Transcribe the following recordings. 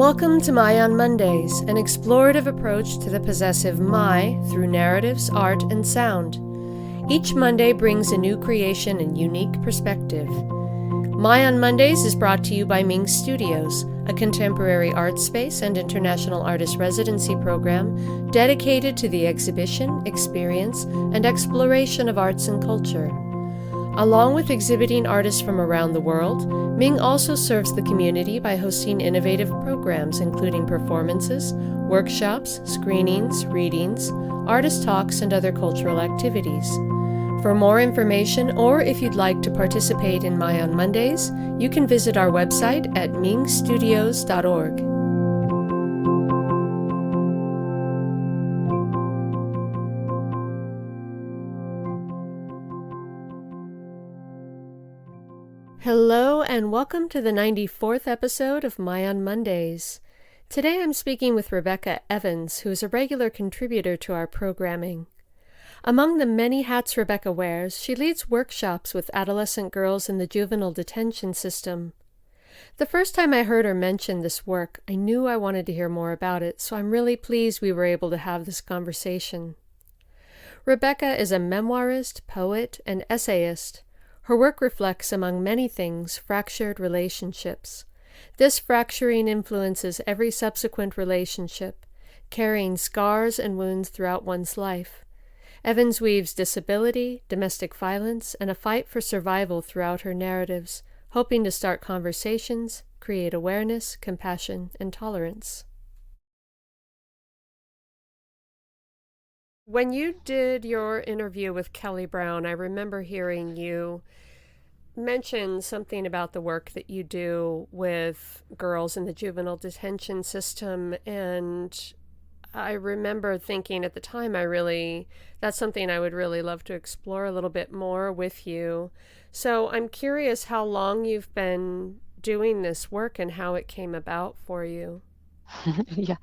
Welcome to My on Mondays, an explorative approach to the possessive my through narratives, art, and sound. Each Monday brings a new creation and unique perspective. My on Mondays is brought to you by MING Studios, a contemporary art space and international artist residency program dedicated to the exhibition, experience, and exploration of arts and culture. Along with exhibiting artists from around the world, MING also serves the community by hosting innovative programs including performances, workshops, screenings, readings, artist talks, and other cultural activities. For more information, or if you'd like to participate in My on Mondays, you can visit our website at mingstudios.org. Hello and welcome to the 94th episode of My on Mondays. Today I'm speaking with Rebecca Evans, who is a regular contributor to our programming. Among the many hats Rebecca wears, she leads workshops with adolescent girls in the juvenile detention system. The first time I heard her mention this work, I knew I wanted to hear more about it, so I'm really pleased we were able to have this conversation. Rebecca is a memoirist, poet, and essayist. Her work reflects, among many things, fractured relationships. This fracturing influences every subsequent relationship, carrying scars and wounds throughout one's life. Evans weaves disability, domestic violence, and a fight for survival throughout her narratives, hoping to start conversations, create awareness, compassion, and tolerance. When you did your interview with Kelly Brown, I remember hearing you mention something about the work that you do with girls in the juvenile detention system, and I remember thinking at the time, that's something I would really love to explore a little bit more with you. So I'm curious how long you've been doing this work and how it came about for you. Yeah,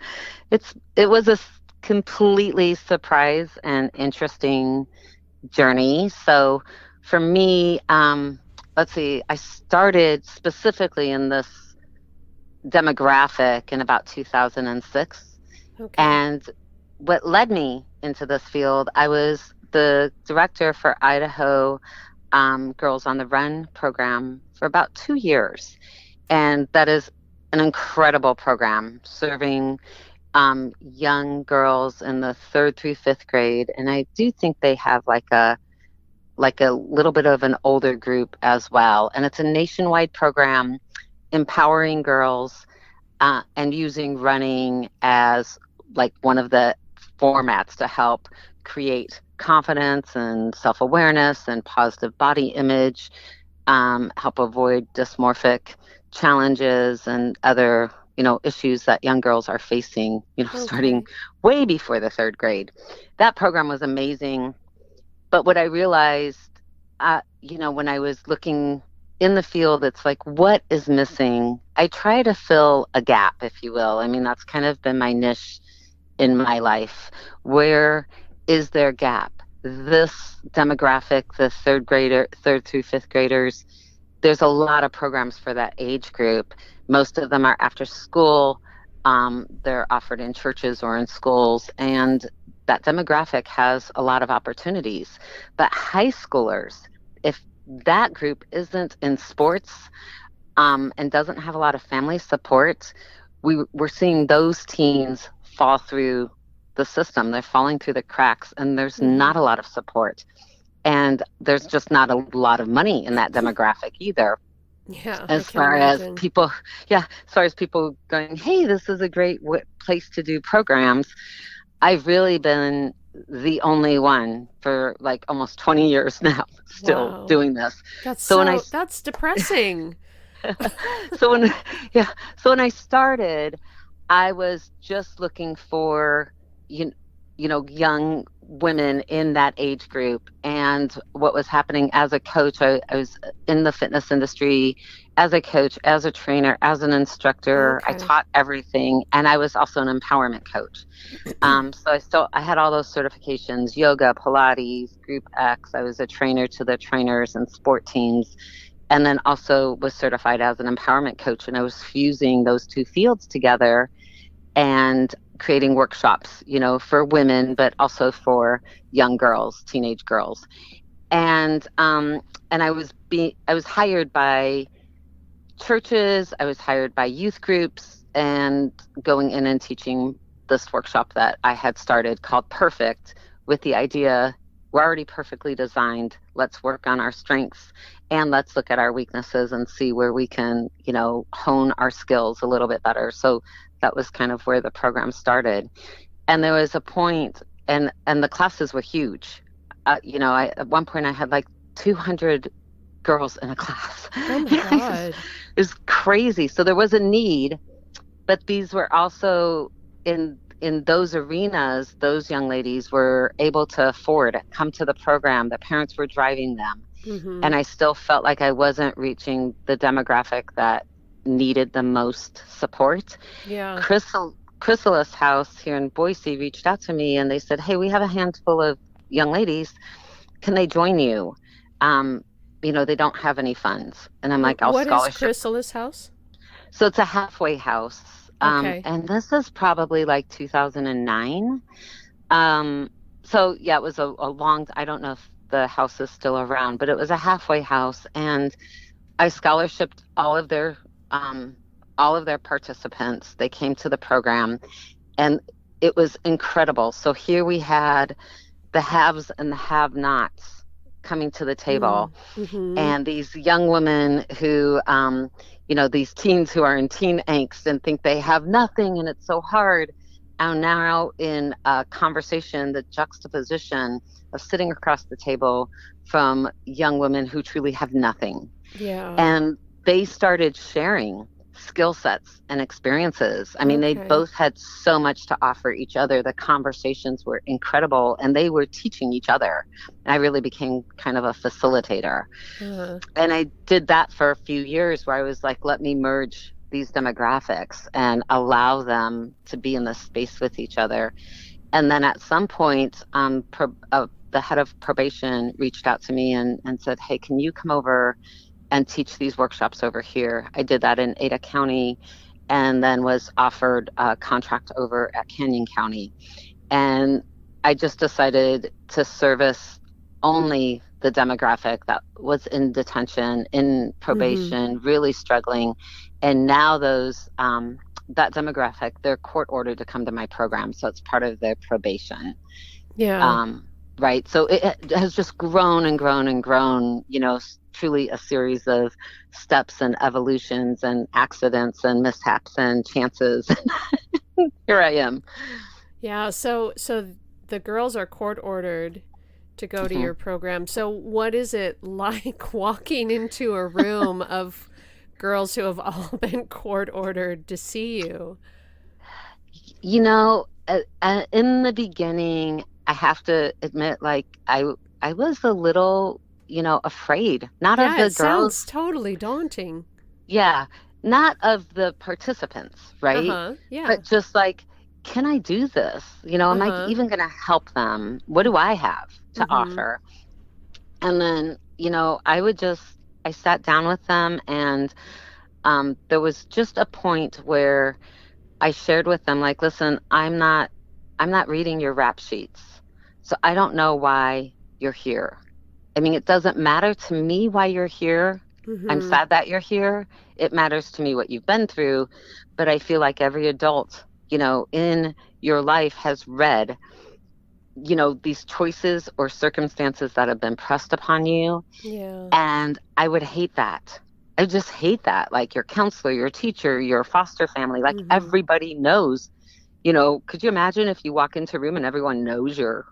it was a completely surprise and interesting journey. So for me, let's see, I started specifically in this demographic in about 2006. Okay. And what led me into this field, I was the director for Idaho Girls on the Run program for about 2 years. And that is an incredible program serving young girls in the 3rd through 5th grade. And I do think they have like a little bit of an older group as well. And it's a nationwide program empowering girls and using running as like one of the formats to help create confidence and self-awareness and positive body image, help avoid dysmorphic challenges and other, issues that young girls are facing, starting way before the 3rd grade. That program was amazing. But what I realized, when I was looking in the field, it's like, what is missing? I try to fill a gap, if you will. I mean, that's kind of been my niche in my life. Where is there a gap? This demographic, the 3rd through 5th graders, there's a lot of programs for that age group. Most of them are after school. They're offered in churches or in schools, and that demographic has a lot of opportunities. But high schoolers, if that group isn't in sports and doesn't have a lot of family support, we're seeing those teens fall through the system. They're falling through the cracks, and there's not a lot of support. And there's just not a lot of money in that demographic either. Yeah, as far as people going, hey, this is a great place to do programs. I've really been the only one for like almost 20 years now, still doing this. That's depressing. So when I started, I was just looking for, young women in that age group. And what was happening as a coach, I was in the fitness industry as a coach, as a trainer, as an instructor. I taught everything. And I was also an empowerment coach. So I had all those certifications: yoga, Pilates, Group X. I was a trainer to the trainers and sport teams. and then also was certified as an empowerment coach. And I was fusing those two fields together and creating workshops, for women, but also for young girls, teenage girls. And I was hired by churches, I was hired by youth groups, and going in and teaching this workshop that I had started called Perfect, with the idea, we're already perfectly designed. Let's work on our strengths and let's look at our weaknesses and see where we can, hone our skills a little bit better. So that was kind of where the program started. And there was a point, and the classes were huge. At one point I had like 200 girls in a class. Oh my God. It was crazy. So there was a need, but these were also in those arenas, those young ladies were able to afford come to the program. The parents were driving them. Mm-hmm. And I still felt like I wasn't reaching the demographic that needed the most support. Yeah. Chrysalis House here in Boise reached out to me and they said, hey, we have a handful of young ladies. Can they join you? They don't have any funds. And I'm like, I'll What scholarship. is Chrysalis House? So it's a halfway house. Okay. And this is probably like 2009. So yeah, it was a long, I don't know if the house is still around, but it was a halfway house. And I scholarshiped all of their participants. They came to the program and it was incredible. So here we had the haves and the have-nots coming to the table. Mm-hmm. And these young women who, these teens who are in teen angst and think they have nothing and it's so hard, are now in a conversation, the juxtaposition of sitting across the table from young women who truly have nothing. Yeah. And they started sharing skill sets and experiences. I mean, They both had so much to offer each other. The conversations were incredible and they were teaching each other. And I really became kind of a facilitator. And I did that for a few years where I was like, let me merge these demographics and allow them to be in this space with each other. And then at some point, the head of probation reached out to me and said, hey, can you come over and teach these workshops over here? I did that in Ada County and then was offered a contract over at Canyon County. And I just decided to service only the demographic that was in detention, in probation, really struggling. And now that demographic, they're court ordered to come to my program. So it's part of their probation. Yeah. Right. So it has just grown and grown and grown, truly a series of steps and evolutions and accidents and mishaps and chances. Here I am. Yeah. So the girls are court ordered to go to your program. So what is it like walking into a room of girls who have all been court ordered to see you? In the beginning, I have to admit, like, I was a little, afraid, not of the girls. Sounds totally daunting. Yeah, not of the participants, right? Yeah. But just like, can I do this? Am I even going to help them? What do I have to offer? And then, I sat down with them and there was just a point where I shared with them, like, listen, I'm not reading your rap sheets. So I don't know why you're here. I mean, it doesn't matter to me why you're here. I'm sad that you're here. It matters to me what you've been through. But I feel like every adult, in your life has read, these choices or circumstances that have been pressed upon you. Yeah. And I would hate that. I just hate that. Like your counselor, your teacher, your foster family, like everybody knows, could you imagine if you walk into a room and everyone knows your,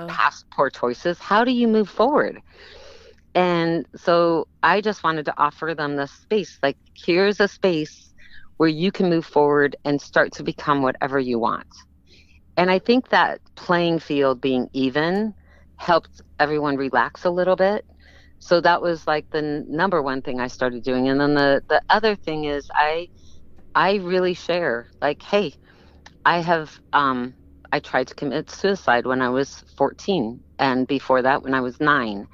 past poor choices? How do you move forward? And so I just wanted to offer them this space. Like, here's a space where you can move forward and start to become whatever you want. And I think that playing field being even helped everyone relax a little bit. So that was like the number one thing I started doing. And then the other thing is I really share, like, hey, I tried to commit suicide when I was 14 and before that when I was 9.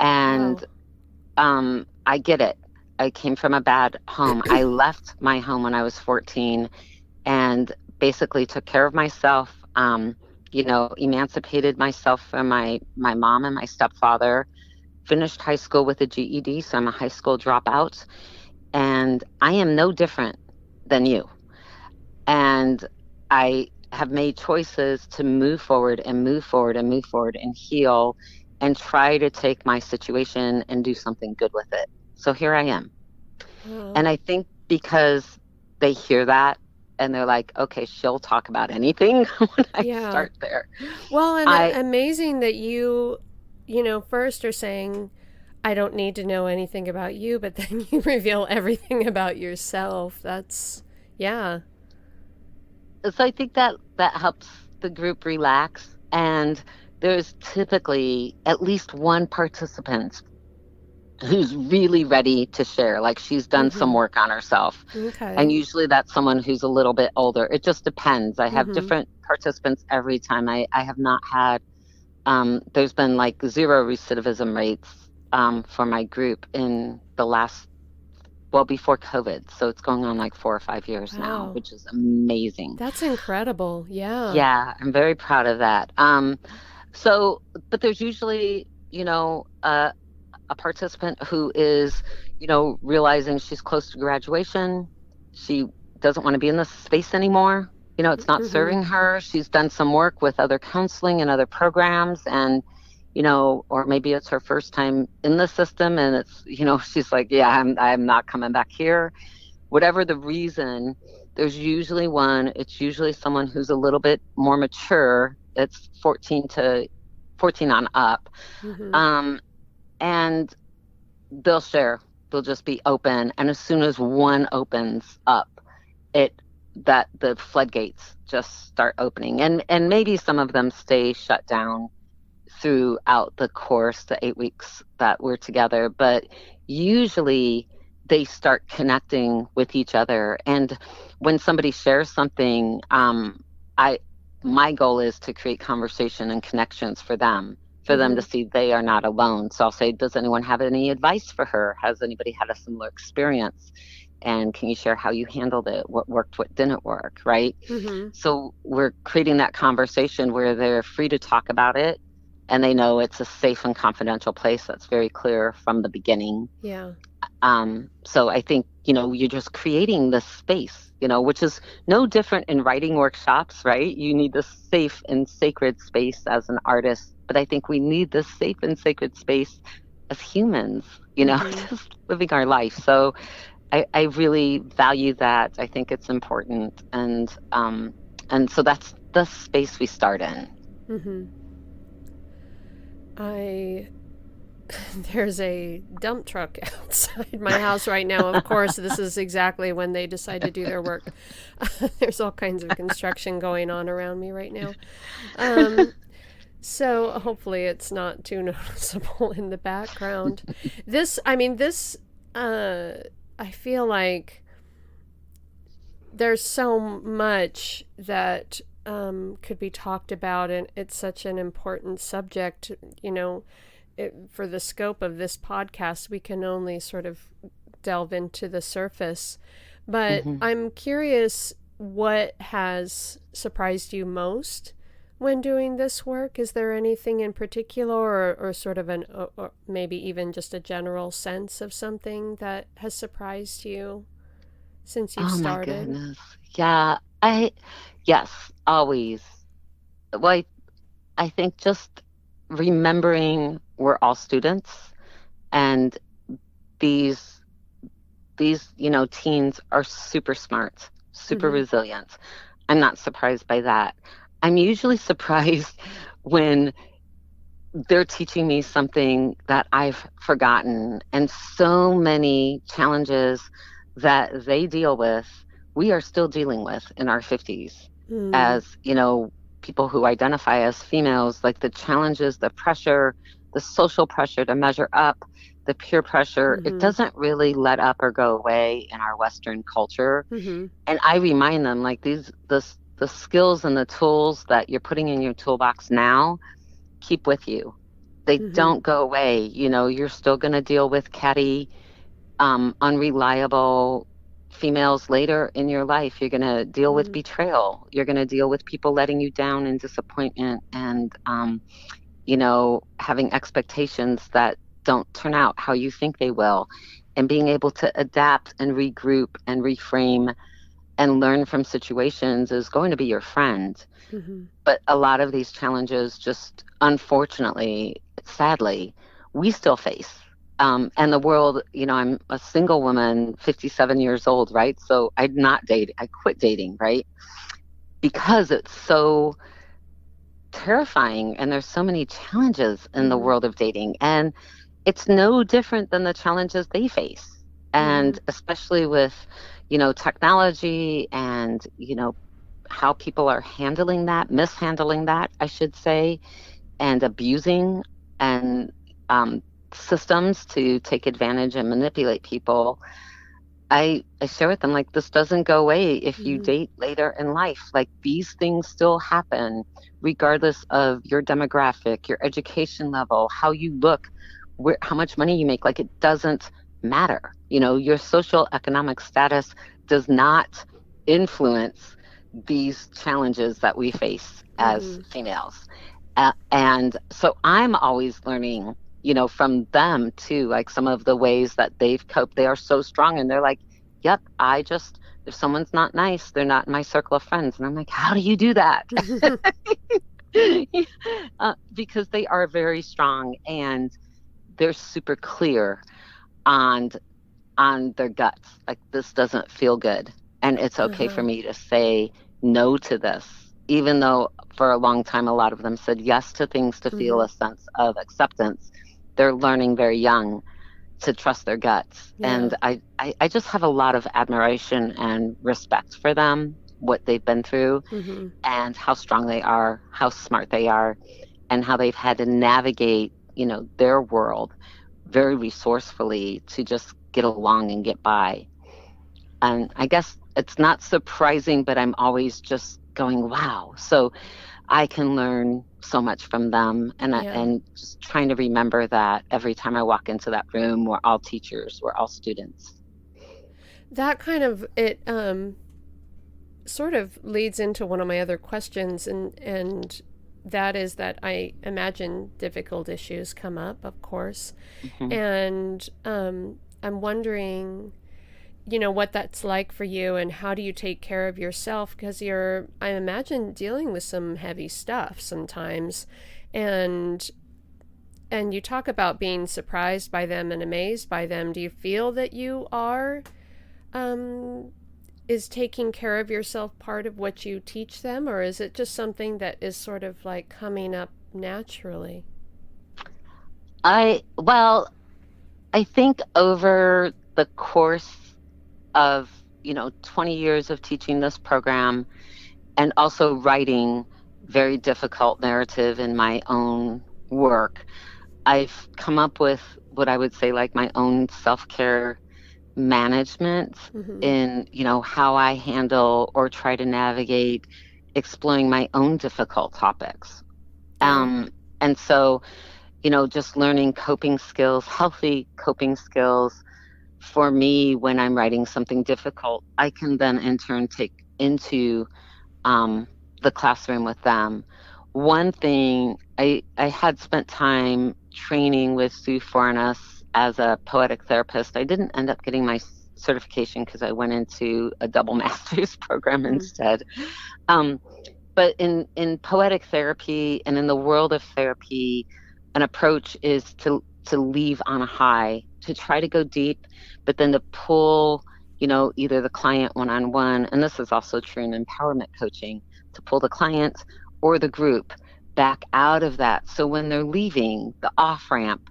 And I get it. I came from a bad home. I left my home when I was 14 and basically took care of myself. Emancipated myself from my mom and my stepfather. Finished high school with a GED, so I'm a high school dropout, and I am no different than you. And I have made choices to move forward and move forward and move forward and heal and try to take my situation and do something good with it. So here I am. Wow. And I think because they hear that and they're like, okay, she'll talk about anything when I Yeah. start there. Well, and I amazing that first are saying, I don't need to know anything about you, but then you reveal everything about yourself. Yeah. so I think that helps the group relax, and there's typically at least one participant who's really ready to share, like she's done some Mm-hmm. work on herself. And Okay. usually that's someone who's a little bit older. It just depends. I have Mm-hmm. different participants every time. I have not had, there's been like zero recidivism rates for my group in the last, well, before COVID. So it's going on like 4 or 5 years now, Wow. which is amazing. That's incredible. Yeah. Yeah, I'm very proud of that. So, but there's usually, a participant who is, realizing she's close to graduation. She doesn't want to be in this space anymore. It's not Mm-hmm. serving her. She's done some work with other counseling and other programs, and, or maybe it's her first time in the system and it's, she's like, yeah, I'm not coming back here. Whatever the reason, there's usually it's usually someone who's a little bit more mature. It's 14 on up. Mm-hmm. Um, and they'll share. They'll just be open. And as soon as one opens up, it that the floodgates just start opening. And maybe some of them stay shut down throughout the course, the 8 weeks that we're together, but usually they start connecting with each other. And when somebody shares something, I my goal is to create conversation and connections for them to Mm-hmm. see they are not alone. So I'll say, does anyone have any advice for her? Has anybody had a similar experience? And can you share how you handled it? What worked, what didn't work, right? Mm-hmm. So we're creating that conversation where they're free to talk about it and they know it's a safe and confidential place that's very clear from the beginning. Yeah. So I think, you're just creating this space, which is no different in writing workshops, right? You need this safe and sacred space as an artist, but I think we need this safe and sacred space as humans, Mm-hmm. just living our life. So I really value that. I think it's important. And so that's the space we start in. Mm-hmm. I There's a dump truck outside my house right now. Of course, this is exactly when they decide to do their work. There's all kinds of construction going on around me right now. So hopefully it's not too noticeable in the background. Uh, I feel like there's so much that could be talked about, and it's such an important subject, for the scope of this podcast, we can only sort of delve into the surface. But Hmm. I'm curious, what has surprised you most when doing this work? Is there anything in particular, or sort of or maybe even just a general sense of something that has surprised you since you've Oh my started? goodness. Yeah. Yes, always. Well, I think just remembering we're all students and these teens are super smart, super Mm-hmm. resilient. I'm not surprised by that. I'm usually surprised when they're teaching me something that I've forgotten, and so many challenges that they deal with, we are still dealing with in our 50s Mm. as, people who identify as females, like the challenges, the pressure, the social pressure to measure up, the peer pressure, it Mm-hmm. doesn't really let up or go away in our Western culture. Mm-hmm. And I remind them, like, the skills and the tools that you're putting in your toolbox now, keep with you. They Mm-hmm. don't go away. You're still going to deal with catty, unreliable females later in your life. You're going to deal with Mm-hmm. betrayal. You're going to deal with people letting you down and disappointment and, having expectations that don't turn out how you think they will. And being able to adapt and regroup and reframe and learn from situations is going to be your friend. Mm-hmm. But a lot of these challenges, just unfortunately, sadly, we still face. And the world, I'm a single woman, 57 years old, right? So I quit dating, right? Because it's so terrifying and there's so many challenges in the Mm-hmm. world of dating. And it's no different than the challenges they face. Mm-hmm. And especially with, technology and, how people are handling that, mishandling that, I should say, and abusing and systems to take advantage and manipulate people. I share with them, like, this doesn't go away if you Mm-hmm. date later in life. Like, these things still happen regardless of your demographic, your education level, how you look, how much money you make. Like, it doesn't matter. Your social economic status does not influence these challenges that we face as Mm-hmm. females. And so I'm always learning, from them too, like some of the ways that they've coped. They are so strong and they're like, yep, if someone's not nice, they're not in my circle of friends. And I'm like, how do you do that? Because they are very strong and they're super clear on their guts. Like, this doesn't feel good. And it's okay for Uh-huh. me to say no to this, even though for a long time, a lot of them said yes to things to feel Mm-hmm. a sense of acceptance. They're learning very young to trust their guts. Yeah. And I just have a lot of admiration and respect for them, what they've been through, Mm-hmm. and how strong they are, how smart they are, and how they've had to navigate, their world very resourcefully to just get along and get by. And I guess it's not surprising, but I'm always just going, wow. So I can learn so much from them, Yeah. and just trying to remember that every time I walk into that room. We're all teachers, we're all students. That kind of it sort of leads into one of my other questions, and that is that I imagine difficult issues come up, of course, Hmm. and I'm wondering, what that's like for you, and how do you take care of yourself, because I imagine, dealing with some heavy stuff sometimes, and you talk about being surprised by them and amazed by them. Do you feel that you are um is taking care of yourself part of what you teach them, or is it just something that is sort of like coming up naturally? Well, I think over the course of, 20 years of teaching this program and also writing very difficult narrative in my own work, I've come up with what I would say, like, my own self-care management Mm-hmm. in, how I handle or try to navigate exploring my own difficult topics. Yeah. Um, and so, just learning coping skills, healthy coping skills for me when I'm writing something difficult, I can then in turn take into um, the classroom with them. One thing, I had spent time training with Sue Fornas as a poetic therapist. I didn't end up getting my certification because I went into a double master's program Mm-hmm. instead. Um, but in poetic therapy and in the world of therapy, an approach is to leave on a high, to try to go deep, but then to pull, either the client one on one, and this is also true in empowerment coaching, to pull the client or the group back out of that. So when they're leaving, the off ramp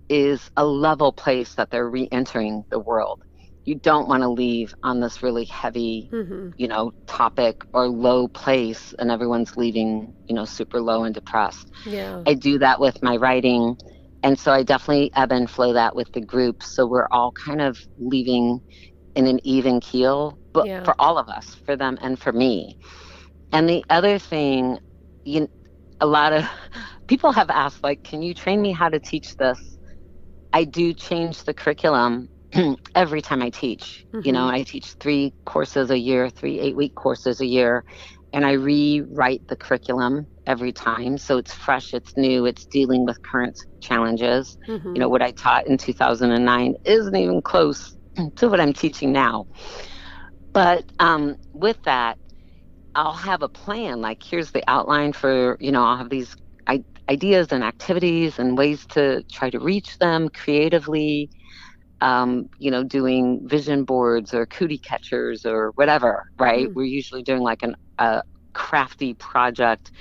is a level place that they're re-entering the world. You don't want to leave on this really heavy, Mm-hmm. topic or low place, and everyone's leaving, super low and depressed. Yeah. I do that with my writing. And so I definitely ebb and flow that with the group. So we're all kind of leaving in an even keel, but Yeah. for all of us, for them and for me. And the other thing, you, a lot of people have asked, like, can you train me how to teach this? I do change the curriculum every time I teach. Mm-hmm. I teach 3 courses a year, 3 8-week courses a year, and I rewrite the curriculum every time. So it's fresh, it's new, it's dealing with current challenges. Mm-hmm. What I taught in 2009 isn't even close to what I'm teaching now. But with that, I'll have a plan. Like, here's the outline for, I'll have these ideas and activities and ways to try to reach them creatively, doing vision boards or cootie catchers or whatever, right? Mm. We're usually doing like a crafty project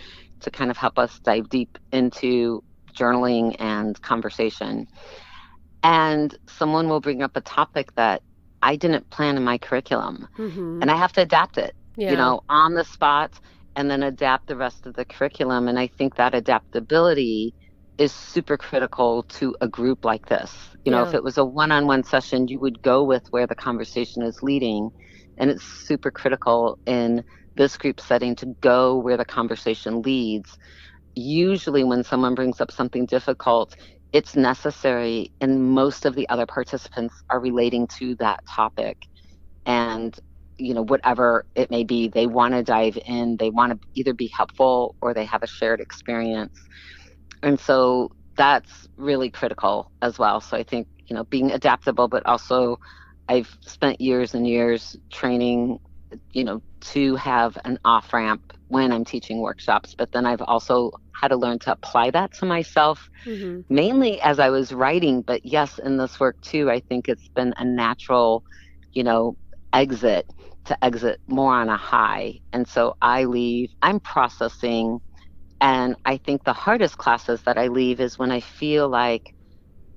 to kind of help us dive deep into journaling and conversation. And someone will bring up a topic that I didn't plan in my curriculum, Mm-hmm. and I have to adapt it, Yeah. on the spot, and then adapt the rest of the curriculum. And I think that adaptability is super critical to a group like this. If Yeah. it was a one-on-one session, you would go with where the conversation is leading. And it's super critical in this group setting to go where the conversation leads. Usually, when someone brings up something difficult, it's necessary, and most of the other participants are relating to that topic. And whatever it may be, they want to dive in, they want to either be helpful or they have a shared experience. And so that's really critical as well. So I think, being adaptable, but also I've spent years and years training, to have an off ramp when I'm teaching workshops, but then I've also had to learn to apply that to myself, Mm-hmm. mainly as I was writing. But yes, in this work too, I think it's been a natural, you know, exit to exit more on a high. And so I leave, I'm processing. And I think the hardest classes that I leave is when I feel like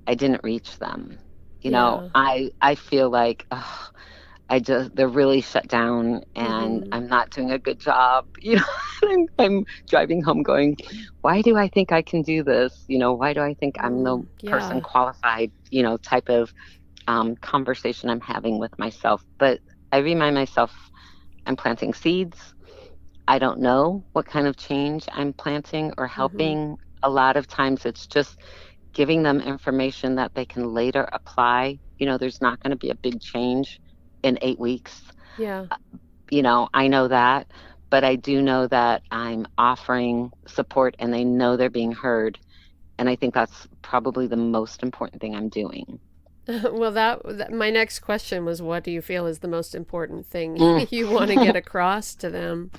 I didn't reach them. Yeah. I feel like, ugh, they're really shut down and Mm-hmm. I'm not doing a good job. I'm driving home going, why do I think I can do this? Why do I think I'm the person Yeah. qualified, type of conversation I'm having with myself. But I remind myself I'm planting seeds. I don't know what kind of change I'm planting or Mm-hmm. helping. A lot of times it's just giving them information that they can later apply. There's not going to be a big change in 8 weeks. Yeah. Uh, I know that, but I do know that I'm offering support and they know they're being heard. And I think that's probably the most important thing I'm doing. Well, my next question was, what do you feel is the most important thing Mm. you want to get across to them?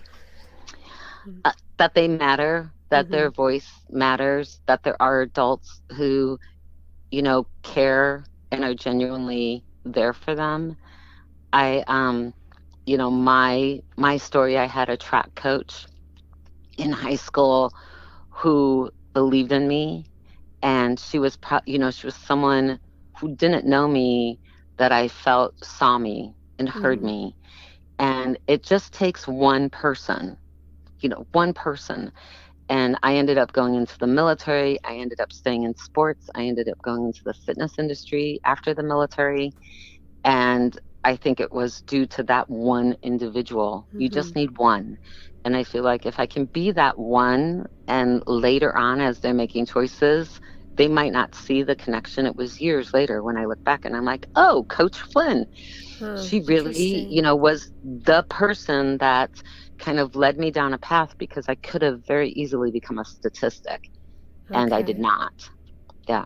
That they matter, that Mm-hmm. their voice matters, that there are adults who, care and are genuinely there for them. I my story, I had a track coach in high school who believed in me, and she was someone who didn't know me, that I felt saw me and heard Mm-hmm. me. And it just takes one person. And I ended up going into the military. I ended up staying in sports. I ended up going into the fitness industry after the military. And I think it was due to that one individual. You Mm-hmm. just need one. And I feel like if I can be that one, and later on, as they're making choices, they might not see the connection. It was years later when I look back and I'm like, oh, Coach Flynn, Huh. she really, Interesting. was the person that kind of led me down a path, because I could have very easily become a statistic and I did Okay. not. Yeah.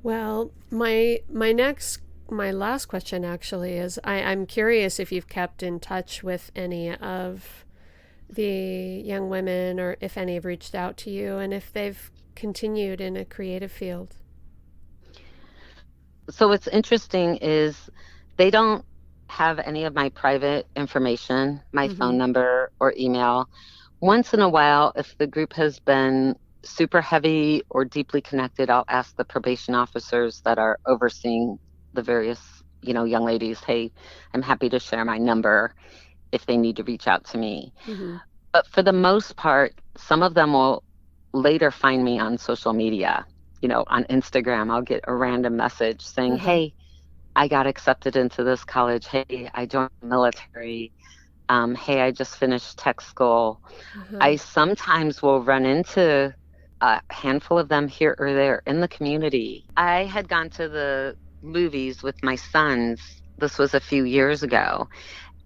Well, my last question actually is, I'm curious if you've kept in touch with any of the young women, or if any have reached out to you, and if they've continued in a creative field. So what's interesting is they don't have any of my private information, my Mm-hmm. phone number or email. Once in a while, if the group has been super heavy or deeply connected, I'll ask the probation officers that are overseeing the various, young ladies, hey, I'm happy to share my number if they need to reach out to me. Mm-hmm. But for the most part, some of them will later find me on social media. On Instagram, I'll get a random message saying, Uh-huh. hey, I got accepted into this college. Hey, I joined the military. Hey, I just finished tech school. Uh-huh. I sometimes will run into a handful of them here or there in the community. I had gone to the movies with my sons. This was a few years ago.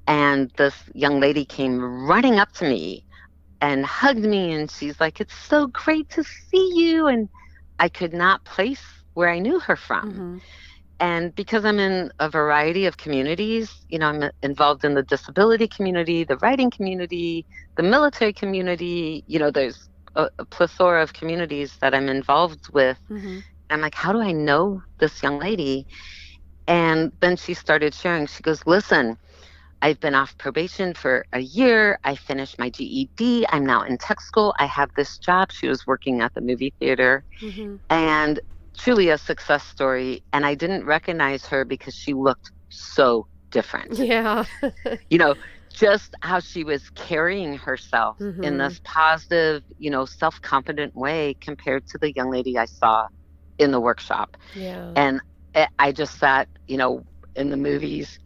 And this young lady came running up to me and hugged me. And she's like, "It's so great to see you." And I could not place where I knew her from. Mm-hmm. And because I'm in a variety of communities, I'm involved in the disability community, the writing community, the military community, there's a plethora of communities that I'm involved with. Mm-hmm. I'm like, how do I know this young lady? And then she started sharing. She goes, "Listen, I've been off probation for a year. I finished my GED. I'm now in tech school. I have this job." She was working at the movie theater. Mm-hmm. And truly a success story. And I didn't recognize her because she looked so different. Yeah. Just how she was carrying herself in Mm-hmm. this positive, self-confident way compared to the young lady I saw in the workshop. Yeah. And I just sat, in the movies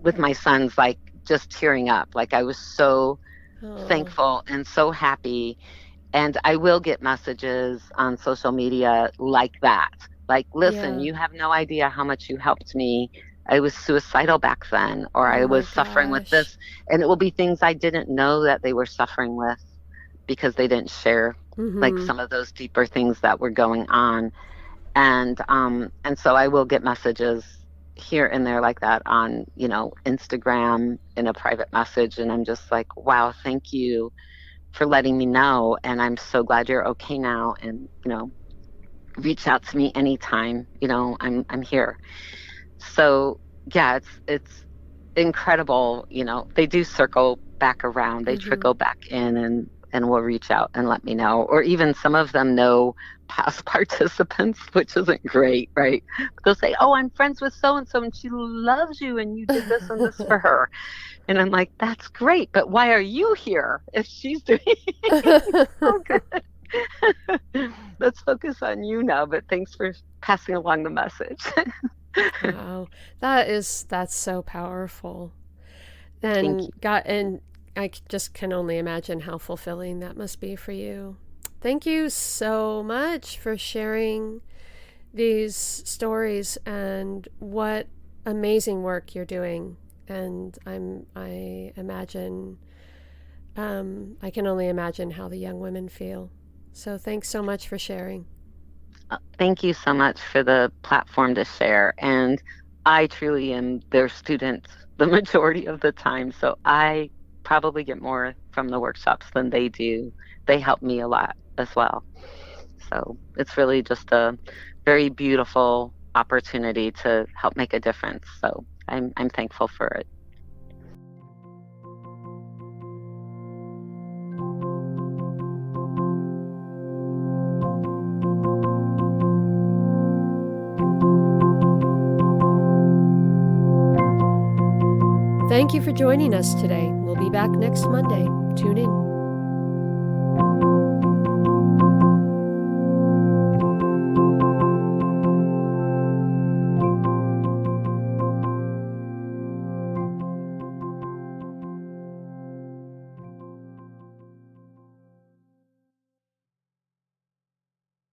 with my sons, like just tearing up. Like I was so Oh. thankful and so happy. And I will get messages on social media like that. Like, "Listen, Yeah. you have no idea how much you helped me. I was suicidal back then, or Oh I my was suffering with gosh. this." And it will be things I didn't know that they were suffering with because they didn't share like Mm-hmm. some of those deeper things that were going on. And so I will get messages here and there like that on, Instagram in a private message. And I'm just like, "Wow, thank you for letting me know. And I'm so glad you're okay now. And, reach out to me anytime, I'm here." So yeah, it's incredible. They do circle back around. They Mm-hmm. trickle back in and will reach out and let me know. Or even some of them know past participants, which isn't great, right? They'll say, "Oh, I'm friends with so and so and she loves you and you did this and this for her." And I'm like, "That's great, but why are you here if she's doing so good?" Let's focus on you now, but thanks for passing along the message. Wow. That's so powerful. Thank And you. I just can only imagine how fulfilling that must be for you. Thank you so much for sharing these stories and what amazing work you're doing. And I imagine, I can only imagine how the young women feel. So thanks so much for sharing. Thank you so much for the platform to share. And I truly am their student the majority of the time. So I probably get more from the workshops than they do. They help me a lot as well. So it's really just a very beautiful opportunity to help make a difference. So I'm thankful for it. Thank you for joining us today. We'll be back next Monday. Tune in.